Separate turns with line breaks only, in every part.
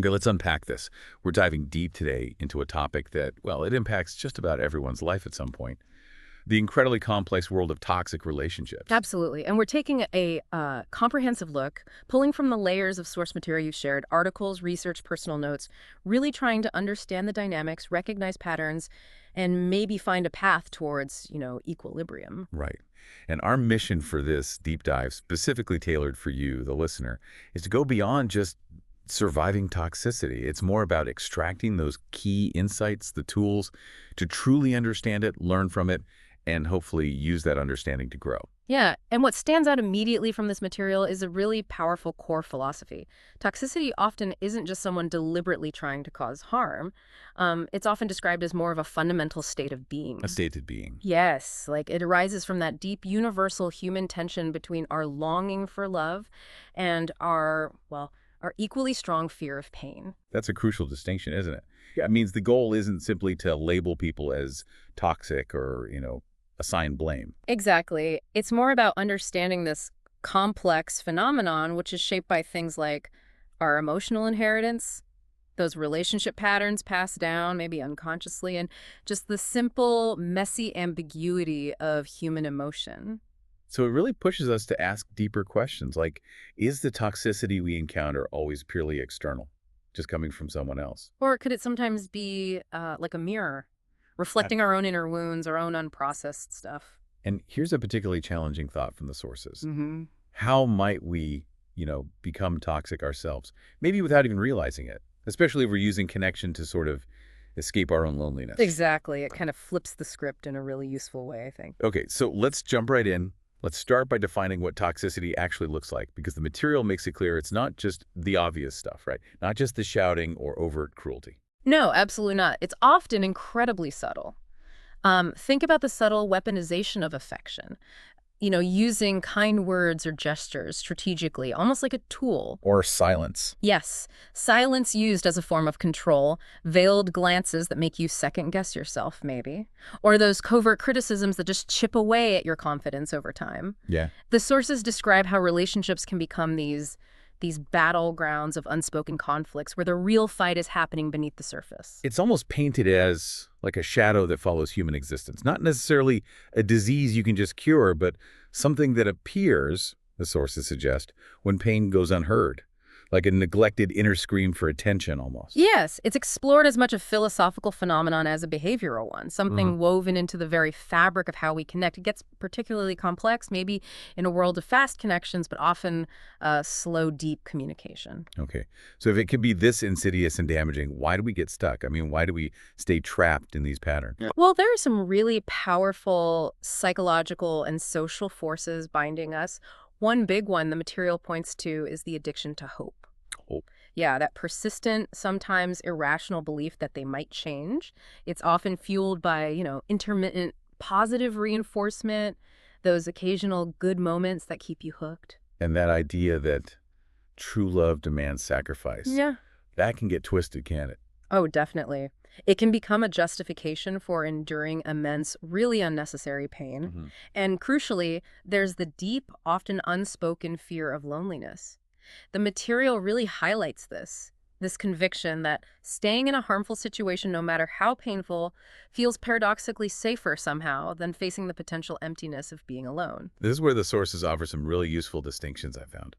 Okay, let's unpack this. We're diving deep today into a topic that, well, it impacts just about everyone's life at some point. The incredibly complex world of toxic relationships.
Absolutely. And we're taking a comprehensive look, pulling from the layers of source material you've shared, articles, research, personal notes, really trying to understand the dynamics, recognize patterns, and maybe find a path towards, equilibrium.
Right. And our mission for this deep dive, specifically tailored for you, the listener, is to go beyond just surviving toxicity. It's more about extracting those key insights, the tools to truly understand it, learn from it, and hopefully use that understanding to grow.
Yeah, and what stands out immediately from this material is a really powerful core philosophy. Toxicity often isn't just someone deliberately trying to cause harm. It's often described as more of a fundamental state of being.
A stated being.
Yes, like it arises from that deep universal human tension between our longing for love and our equally strong fear of pain.
That's a crucial distinction, isn't it? Yeah, it means the goal isn't simply to label people as toxic or, assign blame.
Exactly. It's more about understanding this complex phenomenon, which is shaped by things like our emotional inheritance, those relationship patterns passed down, maybe unconsciously, and just the simple, messy ambiguity of human emotion.
So it really pushes us to ask deeper questions like, is the toxicity we encounter always purely external, just coming from someone else?
Or could it sometimes be like a mirror, reflecting our own inner wounds, our own unprocessed stuff?
And here's a particularly challenging thought from the sources.
Mm-hmm.
How might we, become toxic ourselves? Maybe without even realizing it, especially if we're using connection to sort of escape our own loneliness.
Exactly. It kind of flips the script in a really useful way, I think.
Okay, so let's jump right in. Let's start by defining what toxicity actually looks like, because the material makes it clear it's not just the obvious stuff, right? Not just the shouting or overt cruelty.
No, absolutely not. It's often incredibly subtle. Think about the subtle weaponization of affection. Using kind words or gestures strategically, almost like a tool.
Or silence.
Yes, silence used as a form of control, veiled glances that make you second-guess yourself, maybe, or those covert criticisms that just chip away at your confidence over time.
Yeah.
The sources describe how relationships can become these battlegrounds of unspoken conflicts where the real fight is happening beneath the surface.
It's almost painted as like a shadow that follows human existence. Not necessarily a disease you can just cure, but something that appears, the sources suggest, when pain goes unheard. Like a neglected inner scream for attention almost.
Yes, it's explored as much a philosophical phenomenon as a behavioral one, something woven into the very fabric of how we connect. It gets particularly complex, maybe in a world of fast connections, but often slow, deep communication.
Okay. So if it can be this insidious and damaging, why do we get stuck? I mean, why do we stay trapped in these patterns? Yeah.
Well, there are some really powerful psychological and social forces binding us. One big one the material points to is the addiction to hope.
Hope.
Yeah, that persistent, sometimes irrational belief that they might change. It's often fueled by, intermittent positive reinforcement, those occasional good moments that keep you hooked.
And that idea that true love demands sacrifice.
Yeah.
That can get twisted, can't it?
Oh, definitely. It can become a justification for enduring immense, really unnecessary pain. And crucially, there's the deep, often unspoken fear of loneliness. The material really highlights this conviction that staying in a harmful situation, no matter how painful, feels paradoxically safer somehow than facing the potential emptiness of being alone.
This is where the sources offer some really useful distinctions I found,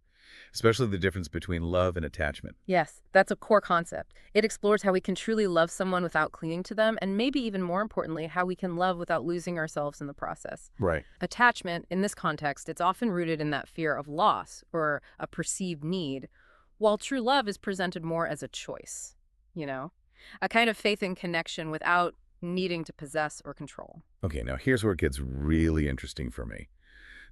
especially the difference between love and attachment.
Yes, that's a core concept. It explores how we can truly love someone without clinging to them, and maybe even more importantly, how we can love without losing ourselves in the process.
Right.
Attachment, in this context, it's often rooted in that fear of loss or a perceived need, while true love is presented more as a choice, a kind of faith in connection without needing to possess or control.
Okay, now here's where it gets really interesting for me.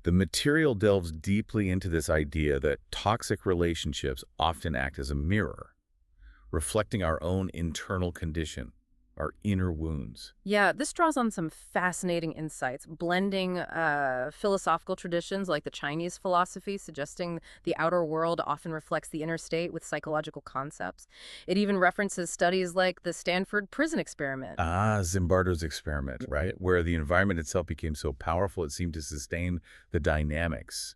The material delves deeply into this idea that toxic relationships often act as a mirror, reflecting our own internal condition, our inner wounds.
Yeah, this draws on some fascinating insights, blending philosophical traditions like the Chinese philosophy, suggesting the outer world often reflects the inner state with psychological concepts. It even references studies like the Stanford prison experiment.
Zimbardo's experiment, right? Where the environment itself became so powerful it seemed to sustain the dynamics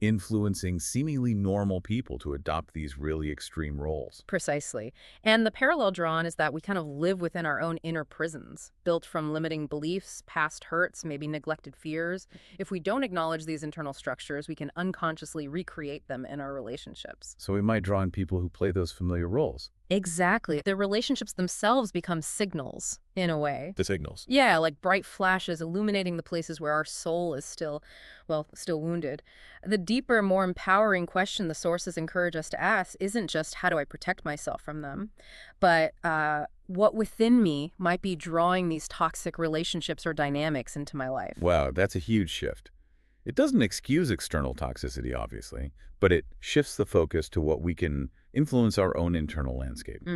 influencing seemingly normal people to adopt these really extreme roles.
Precisely. And the parallel drawn is that we kind of live within our own inner prisons, built from limiting beliefs, past hurts, maybe neglected fears. If we don't acknowledge these internal structures, we can unconsciously recreate them in our relationships.
So we might draw in people who play those familiar roles.
Exactly. The relationships themselves become signals, in a way.
The signals.
Yeah, like bright flashes illuminating the places where our soul is still, well, still wounded. The deeper, more empowering question the sources encourage us to ask isn't just how do I protect myself from them, but what within me might be drawing these toxic relationships or dynamics into my life.
Wow, that's a huge shift. It doesn't excuse external toxicity, obviously, but it shifts the focus to what we can influence our own internal landscape.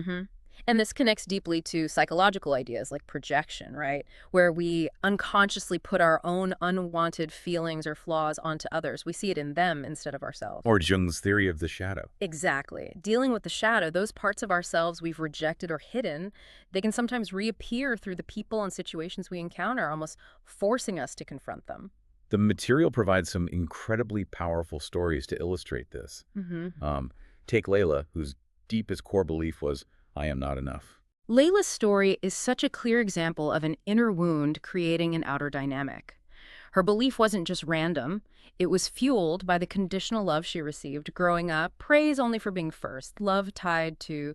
And this connects deeply to psychological ideas like projection, right? Where we unconsciously put our own unwanted feelings or flaws onto others. We see it in them instead of ourselves.
Or Jung's theory of the shadow.
Exactly. Dealing with the shadow, those parts of ourselves we've rejected or hidden, they can sometimes reappear through the people and situations we encounter, almost forcing us to confront them.
The material provides some incredibly powerful stories to illustrate this. Take Layla, whose deepest core belief was, I am not enough.
Layla's story is such a clear example of an inner wound creating an outer dynamic. Her belief wasn't just random. It was fueled by the conditional love she received growing up, praise only for being first, love tied to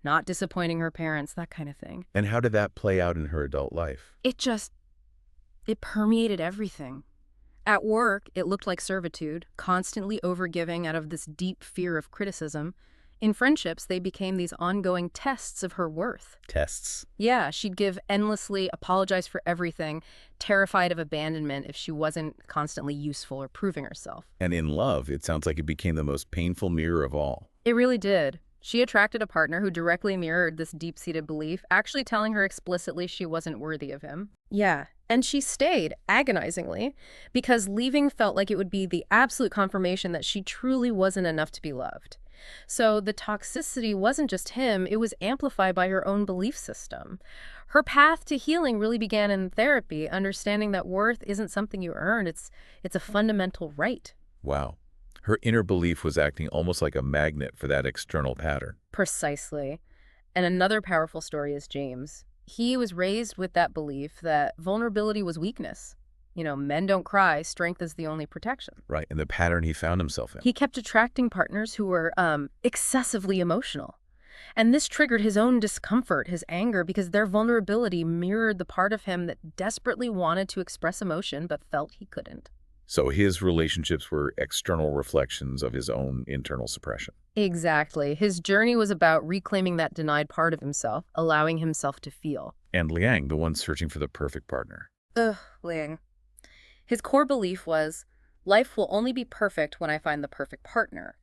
not disappointing her parents, that kind of thing.
And how did that play out in her adult life?
It permeated everything. At work, it looked like servitude, constantly overgiving out of this deep fear of criticism. In friendships, they became these ongoing tests of her worth.
Tests.
Yeah, she'd give endlessly, apologize for everything, terrified of abandonment if she wasn't constantly useful or proving herself.
And in love, it sounds like it became the most painful mirror of all.
It really did. She attracted a partner who directly mirrored this deep-seated belief, actually telling her explicitly she wasn't worthy of him. Yeah, and she stayed, agonizingly, because leaving felt like it would be the absolute confirmation that she truly wasn't enough to be loved. So the toxicity wasn't just him, it was amplified by her own belief system. Her path to healing really began in therapy, understanding that worth isn't something you earn, it's a fundamental right.
Wow. Her inner belief was acting almost like a magnet for that external pattern.
Precisely. And another powerful story is James. He was raised with that belief that vulnerability was weakness. You know, men don't cry, strength is the only protection.
Right, and the pattern he found himself in.
He kept attracting partners who were excessively emotional. And this triggered his own discomfort, his anger, because their vulnerability mirrored the part of him that desperately wanted to express emotion but felt he couldn't.
So his relationships were external reflections of his own internal suppression.
Exactly. His journey was about reclaiming that denied part of himself, allowing himself to feel.
And Liang, the one searching for the perfect partner.
Liang. His core belief was, life will only be perfect when I find the perfect partner.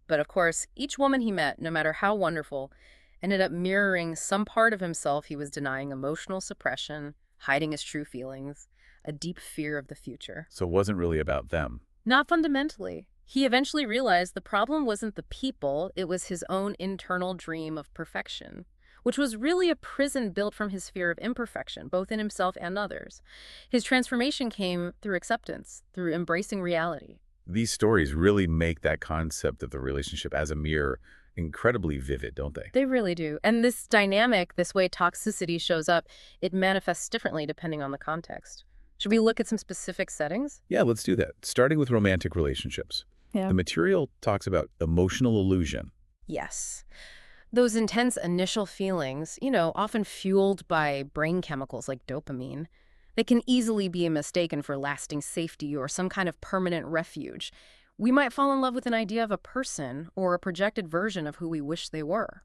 But of course, each woman he met, no matter how wonderful, ended up mirroring some part of himself he was denying: emotional suppression, hiding his true feelings, a deep fear of the future.
So it wasn't really about them.
Not fundamentally. He eventually realized the problem wasn't the people, it was his own internal dream of perfection, which was really a prison built from his fear of imperfection, both in himself and others. His transformation came through acceptance, through embracing reality.
These stories really make that concept of the relationship as a mirror incredibly vivid, don't they?
They really do. And this dynamic, this way toxicity shows up, it manifests differently depending on the context. Should we look at some specific settings?
Yeah, let's do that. Starting with romantic relationships.
Yeah.
The material talks about emotional illusion.
Yes. Those intense initial feelings, often fueled by brain chemicals like dopamine, they can easily be mistaken for lasting safety or some kind of permanent refuge. We might fall in love with an idea of a person or a projected version of who we wish they were.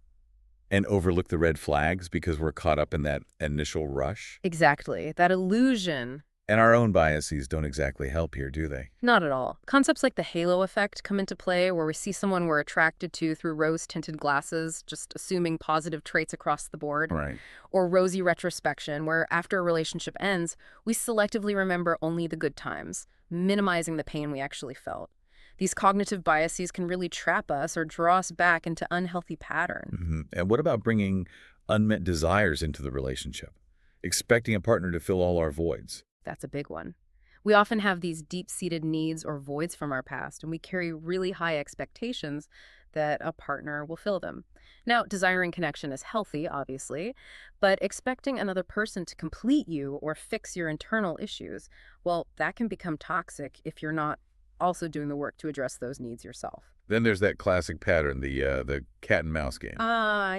And overlook the red flags because we're caught up in that initial rush.
Exactly. That illusion.
And our own biases don't exactly help here, do they?
Not at all. Concepts like the halo effect come into play, where we see someone we're attracted to through rose-tinted glasses, just assuming positive traits across the board.
Right.
Or rosy retrospection, where after a relationship ends, we selectively remember only the good times, minimizing the pain we actually felt. These cognitive biases can really trap us or draw us back into unhealthy patterns.
And what about bringing unmet desires into the relationship? Expecting a partner to fill all our voids.
That's a big one. We often have these deep-seated needs or voids from our past, and we carry really high expectations that a partner will fill them. Now, desiring connection is healthy, obviously, but expecting another person to complete you or fix your internal issues, well, that can become toxic if you're not also doing the work to address those needs yourself.
Then there's that classic pattern, the cat and mouse game.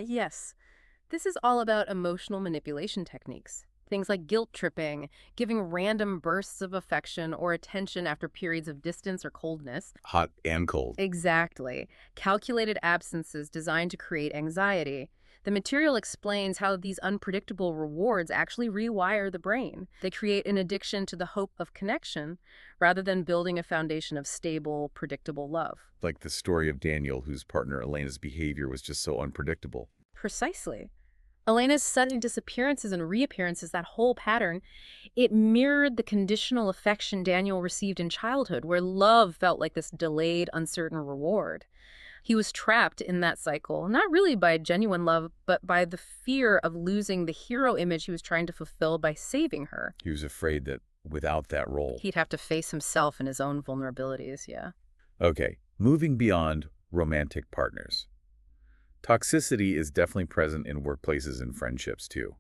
Yes. This is all about emotional manipulation techniques. Things like guilt tripping, giving random bursts of affection or attention after periods of distance or coldness.
Hot and cold.
Exactly. Calculated absences designed to create anxiety. The material explains how these unpredictable rewards actually rewire the brain. They create an addiction to the hope of connection rather than building a foundation of stable, predictable love.
Like the story of Daniel, whose partner Elena's behavior was just so unpredictable.
Precisely. Elena's sudden disappearances and reappearances, that whole pattern, it mirrored the conditional affection Daniel received in childhood, where love felt like this delayed, uncertain reward. He was trapped in that cycle, not really by genuine love, but by the fear of losing the hero image he was trying to fulfill by saving her.
He was afraid that without that role.
He'd have to face himself and his own vulnerabilities, yeah.
Okay, moving beyond romantic partners. Toxicity is definitely present in workplaces and friendships, too.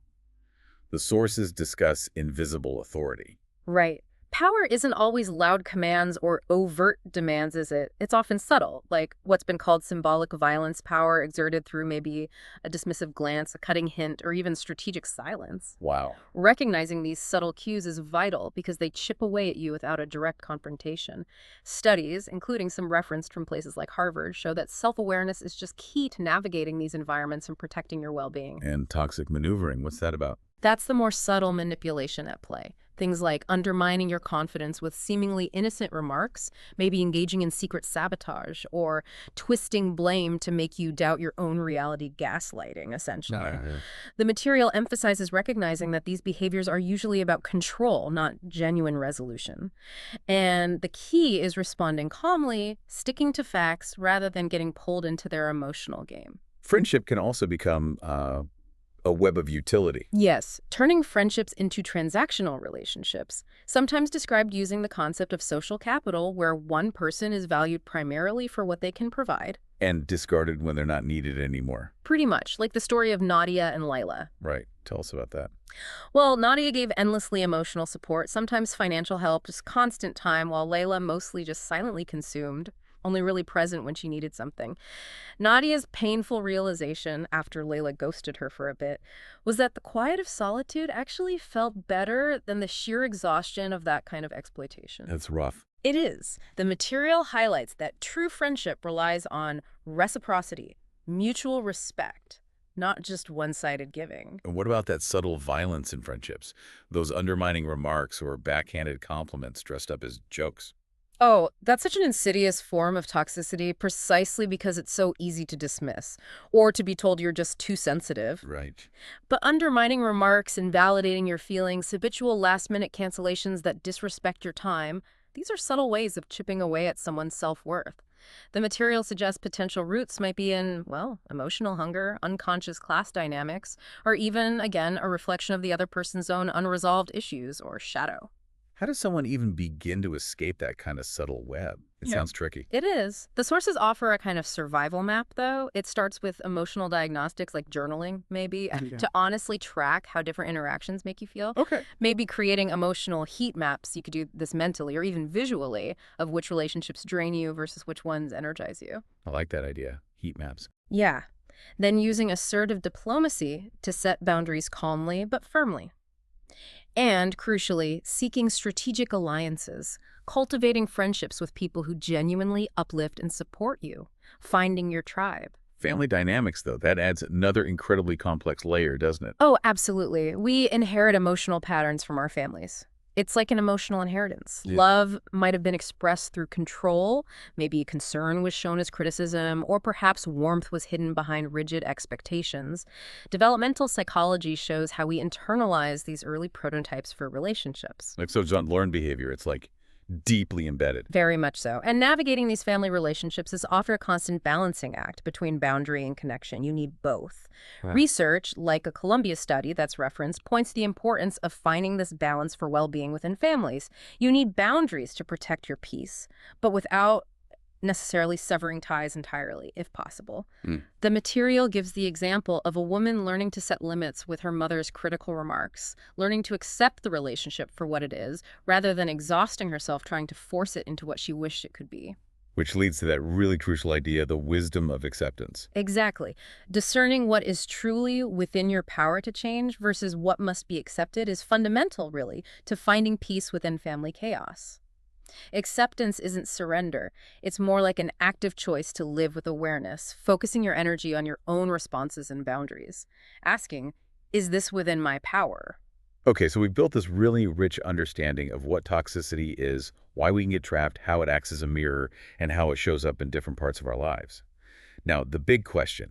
The sources discuss invisible authority.
Right. Power isn't always loud commands or overt demands, is it? It's often subtle, like what's been called symbolic violence, power exerted through maybe a dismissive glance, a cutting hint, or even strategic silence.
Wow.
Recognizing these subtle cues is vital because they chip away at you without a direct confrontation. Studies, including some referenced from places like Harvard, show that self-awareness is just key to navigating these environments and protecting your well-being.
And toxic maneuvering, what's that about?
That's the more subtle manipulation at play. Things like undermining your confidence with seemingly innocent remarks, maybe engaging in secret sabotage, or twisting blame to make you doubt your own reality, gaslighting, essentially.
Yeah.
The material emphasizes recognizing that these behaviors are usually about control, not genuine resolution. And the key is responding calmly, sticking to facts, rather than getting pulled into their emotional game.
Friendship can also become a web of utility.
Yes, turning friendships into transactional relationships, sometimes described using the concept of social capital, where one person is valued primarily for what they can provide.
And discarded when they're not needed anymore.
Pretty much, like the story of Nadia and Layla.
Right. Tell us about that.
Well, Nadia gave endlessly emotional support, sometimes financial help, just constant time, while Layla mostly just silently consumed, only really present when she needed something. Nadia's painful realization, after Layla ghosted her for a bit, was that the quiet of solitude actually felt better than the sheer exhaustion of that kind of exploitation.
That's rough.
It is. The material highlights that true friendship relies on reciprocity, mutual respect, not just one-sided giving.
And what about that subtle violence in friendships? Those undermining remarks or backhanded compliments dressed up as jokes.
Oh, that's such an insidious form of toxicity precisely because it's so easy to dismiss or to be told you're just too sensitive.
Right.
But undermining remarks, invalidating your feelings, habitual last-minute cancellations that disrespect your time, these are subtle ways of chipping away at someone's self-worth. The material suggests potential roots might be in, well, emotional hunger, unconscious class dynamics, or even, again, a reflection of the other person's own unresolved issues or shadow.
How does someone even begin to escape that kind of subtle web? It sounds tricky.
It is. The sources offer a kind of survival map, though. It starts with emotional diagnostics, like journaling, maybe, to honestly track how different interactions make you feel.
Okay.
Maybe creating emotional heat maps, you could do this mentally or even visually, of which relationships drain you versus which ones energize you.
I like that idea. Heat maps.
Yeah. Then using assertive diplomacy to set boundaries calmly but firmly. And, crucially, seeking strategic alliances, cultivating friendships with people who genuinely uplift and support you, finding your tribe.
Family dynamics, though, that adds another incredibly complex layer, doesn't it?
Oh, absolutely. We inherit emotional patterns from our families. It's like an emotional inheritance.
Yeah.
Love might have been expressed through control, maybe concern was shown as criticism, or perhaps warmth was hidden behind rigid expectations. Developmental psychology shows how we internalize these early prototypes for relationships.
Like, so it's not learned behavior. It's like Deeply embedded.
Very much so. And navigating these family relationships is often a constant balancing act between boundary and connection. You need both.
Wow.
Research, like a Columbia study that's referenced, points to the importance of finding this balance for well-being within families. You need boundaries to protect your peace, but without necessarily severing ties entirely, if possible.
Mm.
The material gives the example of a woman learning to set limits with her mother's critical remarks, learning to accept the relationship for what it is, rather than exhausting herself trying to force it into what she wished it could be.
Which leads to that really crucial idea, the wisdom of acceptance.
Exactly. Discerning what is truly within your power to change versus what must be accepted is fundamental, really, to finding peace within family chaos. Acceptance isn't surrender. It's more like an active choice to live with awareness, focusing your energy on your own responses and boundaries. Asking, is this within my power?
Okay, so we've built this really rich understanding of what toxicity is, why we can get trapped, how it acts as a mirror, and how it shows up in different parts of our lives. Now, the big question,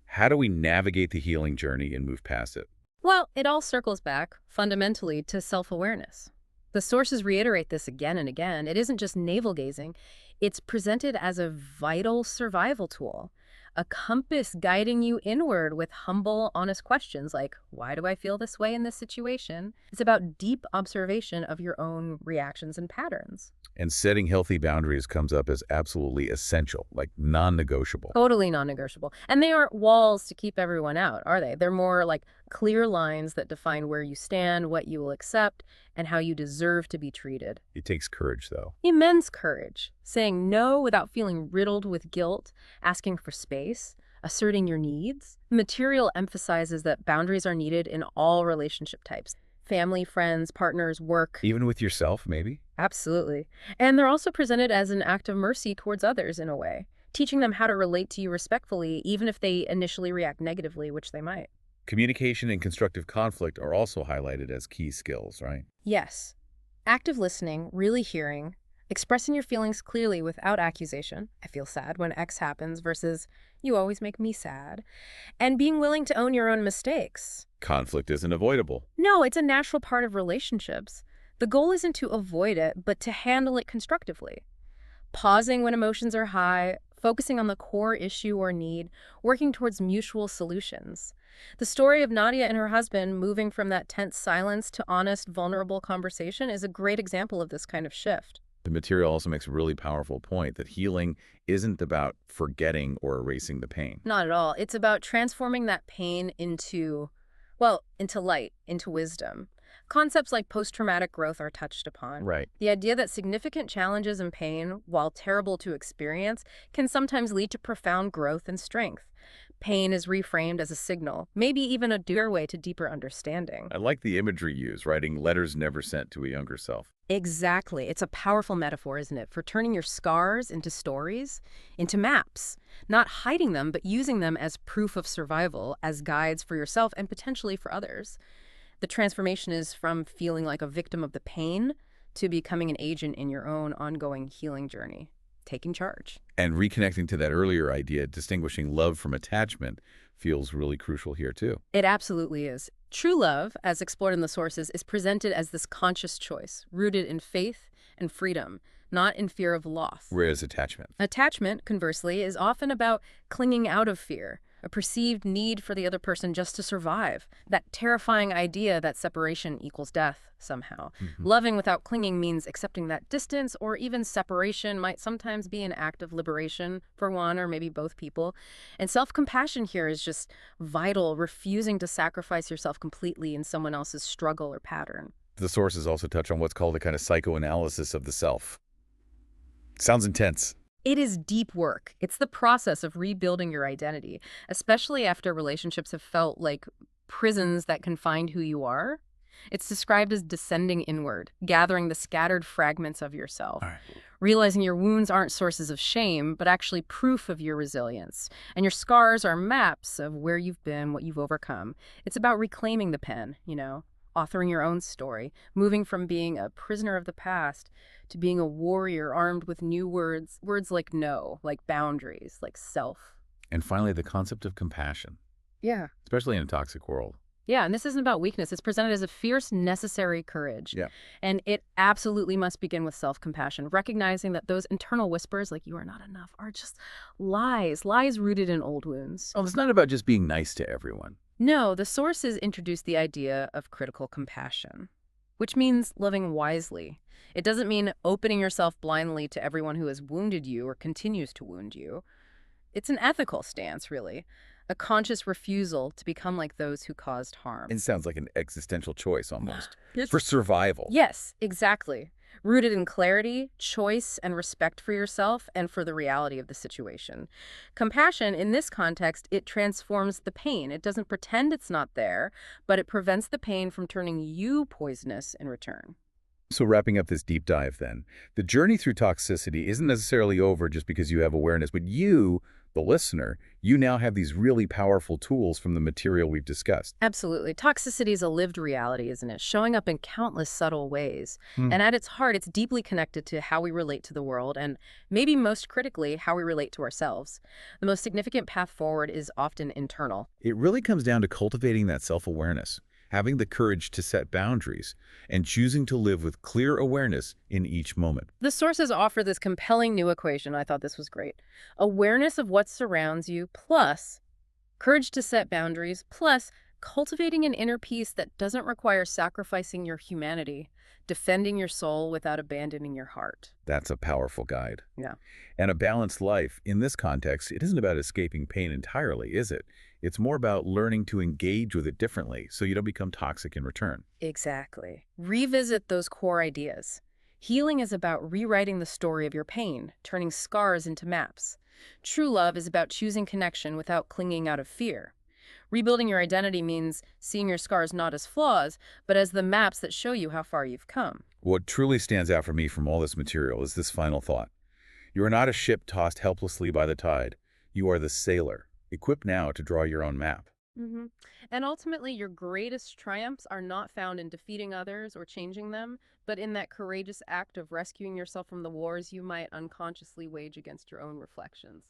how do we navigate the healing journey and move past it?
Well, it all circles back, fundamentally, to self-awareness. The sources reiterate this again and again. It isn't just navel-gazing. It's presented as a vital survival tool, a compass guiding you inward with humble, honest questions like, why do I feel this way in this situation? It's about deep observation of your own reactions and patterns.
And setting healthy boundaries comes up as absolutely essential, like non-negotiable.
Totally non-negotiable. And they aren't walls to keep everyone out, are they? They're more like clear lines that define where you stand, what you will accept, and how you deserve to be treated.
It takes courage, though.
Immense courage. Saying no without feeling riddled with guilt, asking for space, asserting your needs. The material emphasizes that boundaries are needed in all relationship types. Family, friends, partners, work.
Even with yourself, maybe?
Absolutely. And they're also presented as an act of mercy towards others in a way, teaching them how to relate to you respectfully, even if they initially react negatively, which they might.
Communication and constructive conflict are also highlighted as key skills, right?
Yes. Active listening, really hearing, expressing your feelings clearly without accusation. I feel sad when X happens versus you always make me sad. And being willing to own your own mistakes.
Conflict isn't avoidable.
No, it's a natural part of relationships. The goal isn't to avoid it, but to handle it constructively. Pausing when emotions are high, focusing on the core issue or need, working towards mutual solutions. The story of Nadia and her husband moving from that tense silence to honest, vulnerable conversation is a great example of this kind of shift.
The material also makes a really powerful point that healing isn't about forgetting or erasing the pain.
Not at all. It's about transforming that pain into, well, into light, into wisdom. Concepts like post-traumatic growth are touched upon.
Right.
The idea that significant challenges and pain, while terrible to experience, can sometimes lead to profound growth and strength. Pain is reframed as a signal, maybe even a doorway to deeper understanding.
I like the imagery used, writing letters never sent to a younger self.
Exactly. It's a powerful metaphor, isn't it, for turning your scars into stories, into maps. Not hiding them, but using them as proof of survival, as guides for yourself and potentially for others. The transformation is from feeling like a victim of the pain to becoming an agent in your own ongoing healing journey, taking charge.
And reconnecting to that earlier idea, distinguishing love from attachment, feels really crucial here too.
It absolutely is. True love, as explored in the sources, is presented as this conscious choice, rooted in faith and freedom, not in fear of loss.
Whereas attachment.
Attachment, conversely, is often about clinging out of fear, a perceived need for the other person just to survive, that terrifying idea that separation equals death somehow. Loving without clinging means accepting that distance or even separation might sometimes be an act of liberation for one or maybe both people. And self-compassion here is just vital, refusing to sacrifice yourself completely in someone else's struggle or pattern.
The sources also touch on what's called a kind of psychoanalysis of the self. Sounds intense.
It is deep work. It's the process of rebuilding your identity, especially after relationships have felt like prisons that confine who you are. It's described as descending inward, gathering the scattered fragments of yourself,
All right.
realizing your wounds aren't sources of shame, but actually proof of your resilience. And your scars are maps of where you've been, what you've overcome. It's about reclaiming the pen, authoring your own story, moving from being a prisoner of the past to being a warrior armed with new words like no, like boundaries, like self.
And finally, the concept of compassion,
Yeah.
especially in a toxic world.
Yeah, and this isn't about weakness. It's presented as a fierce, necessary courage.
Yeah.
And it absolutely must begin with self-compassion, recognizing that those internal whispers, like you are not enough, are just lies rooted in old wounds.
Oh, it's not about just being nice to everyone.
No, the sources introduce the idea of critical compassion, which means loving wisely. It doesn't mean opening yourself blindly to everyone who has wounded you or continues to wound you. It's an ethical stance, really, a conscious refusal to become like those who caused harm.
It sounds like an existential choice almost.
It's
For survival.
Yes, exactly. Rooted in clarity, choice, and respect for yourself and for the reality of the situation. Compassion, in this context, it transforms the pain. It doesn't pretend it's not there, but it prevents the pain from turning you poisonous in return.
So wrapping up this deep dive then, the journey through toxicity isn't necessarily over just because you have awareness, but you, the listener, you now have these really powerful tools from the material we've discussed.
Absolutely. Toxicity is a lived reality, isn't it? Showing up in countless subtle ways.
Hmm.
And at its heart, it's deeply connected to how we relate to the world and, maybe most critically, how we relate to ourselves. The most significant path forward is often internal.
It really comes down to cultivating that self-awareness, having the courage to set boundaries, and choosing to live with clear awareness in each moment.
The sources offer this compelling new equation. I thought this was great. Awareness of what surrounds you, plus courage to set boundaries, plus cultivating an inner peace that doesn't require sacrificing your humanity, defending your soul without abandoning your heart.
That's a powerful guide.
Yeah.
And a balanced life, in this context, it isn't about escaping pain entirely, is it? It's more about learning to engage with it differently so you don't become toxic in return.
Exactly. Revisit those core ideas. Healing is about rewriting the story of your pain, turning scars into maps. True love is about choosing connection without clinging out of fear. Rebuilding your identity means seeing your scars not as flaws, but as the maps that show you how far you've come.
What truly stands out for me from all this material is this final thought. You are not a ship tossed helplessly by the tide. You are the sailor, equipped now to draw your own map.
hmm And ultimately, your greatest triumphs are not found in defeating others or changing them, but in that courageous act of rescuing yourself from the wars you might unconsciously wage against your own reflections.